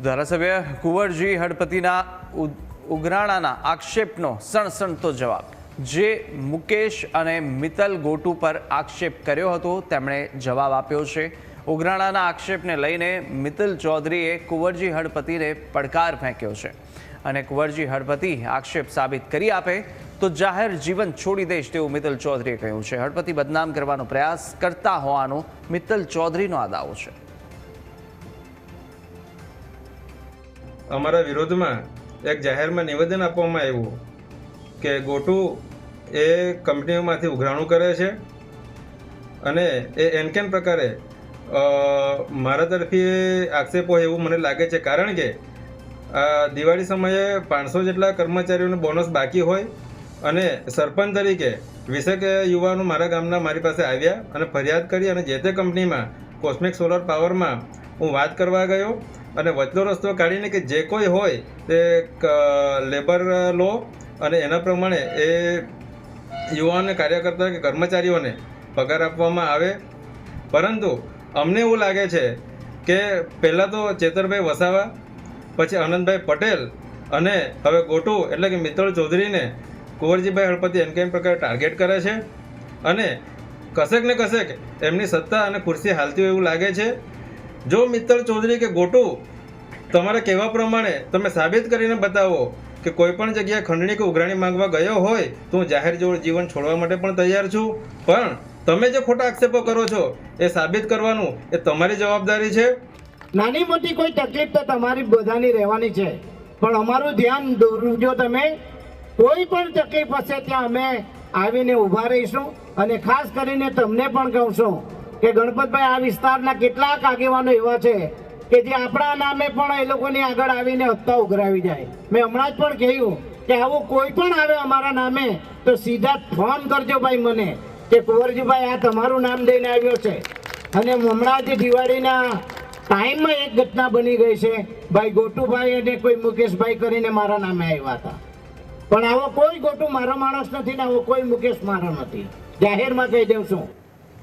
ધારાસભ્ય કુંવરજી હળપતિના ઉઘરાણાના આક્ષેપનો સણસણતો જવાબ। જે મુકેશ અને મિત્તલ ગોટુ પર આક્ષેપ કર્યો હતો તેમણે જવાબ આપ્યો છે। ઉઘરાણાના આક્ષેપને લઈને મિત્તલ ચૌધરીએ કુંવરજી હળપતિને પડકાર ફેંક્યો છે અને કુંવરજી હળપતિ આક્ષેપ સાબિત કરી આપે તો જાહેર જીવન છોડી દઈશ તેવું મિત્તલ ચૌધરીએ કહ્યું છે। હળપતિ બદનામ કરવાનો પ્રયાસ કરતા હોવાનો મિત્તલ ચૌધરીનો આ દાવો છે। અમારા વિરોધમાં એક જાહેરમાં નિવેદન આપવામાં આવ્યું કે ગોટુ એ કંપનીઓમાંથી ઉઘરાણું કરે છે અને એ એનકેન પ્રકારે મારા તરફી આક્ષેપો હોય એવું મને લાગે છે। કારણ કે દિવાળી સમયે 500 જેટલા કર્મચારીઓને બોનસ બાકી હોય અને સરપંચ તરીકે 20 યુવાનો મારા ગામના મારી પાસે આવ્યા અને ફરિયાદ કરી અને જે તે કંપનીમાં કોસ્મિક સોલર પાવરમાં હું વાત કરવા ગયો અને વચલો રસ્તો કાઢીને કે જે કોઈ હોય તે લેબર લો અને એના પ્રમાણે એ યુવાનોને કાર્યકર્તા કે કર્મચારીઓને પગાર આપવામાં આવે। પરંતુ અમને એવું લાગે છે કે પહેલાં તો ચેતરભાઈ વસાવા, પછી આનંદભાઈ પટેલ અને હવે ગોટુ એટલે કે મિત્તલ ચૌધરીને કુંવરજીભાઈ હળપતિ એનકેન પ્રકારે ટાર્ગેટ કરે છે અને કશેક ને કશેક એમની સત્તા અને ખુરશી હાલતી હોય એવું લાગે છે। જો મિત્તલ ચૌધરી કે ગોટુ તમારા કહેવા પ્રમાણે તમે સાબિત કરીને બતાવો કે કોઈ પણ જગ્યાએ ખંડણી કે ઉઘરાણી માંગવા ગયો હોય તો હું જાહેર જીવન છોડવા માટે પણ તૈયાર છું, પણ તમે જે ખોટા આક્ષેપો કરો છો એ સાબિત કરવાનું એ તમારી જવાબદારી છે। નાની મોટી કોઈ તકલીફ તો તમારી બધાની રહેવાની છે, પણ અમારું ધ્યાન દોરજો। તમે કોઈ પણ તકલીફ હશે ત્યાં અમે આવીને ઊભા રહીશું અને ખાસ કરીને તમને પણ કહું છું કે ગણપતભાઈ આ વિસ્તારના કેટલાક આગેવાનો એવા છે કે જે આપણા નામે પણ એ લોકોની આગળ આવીને હપ્તા ઉઘરાવી જાય। મેં હમણાં જ પણ કહ્યું કે આવું કોઈ પણ આવે અમારા નામે તો સીધા ફોન કરજો ભાઈ મને કે કુંવરજીભાઈ આ તમારું નામ દઈને આવ્યો છે। અને હમણાં જ દિવાળીના ટાઈમમાં એક ઘટના બની ગઈ છે, ભાઈ ગોટુભાઈ અને કોઈ મુકેશભાઈ કરીને મારા નામે આવ્યા હતા, પણ આવો કોઈ ગોટુ મારો માણસ નથી ને આવો કોઈ મુકેશ મારો નથી, જાહેરમાં કહી દઉં છું।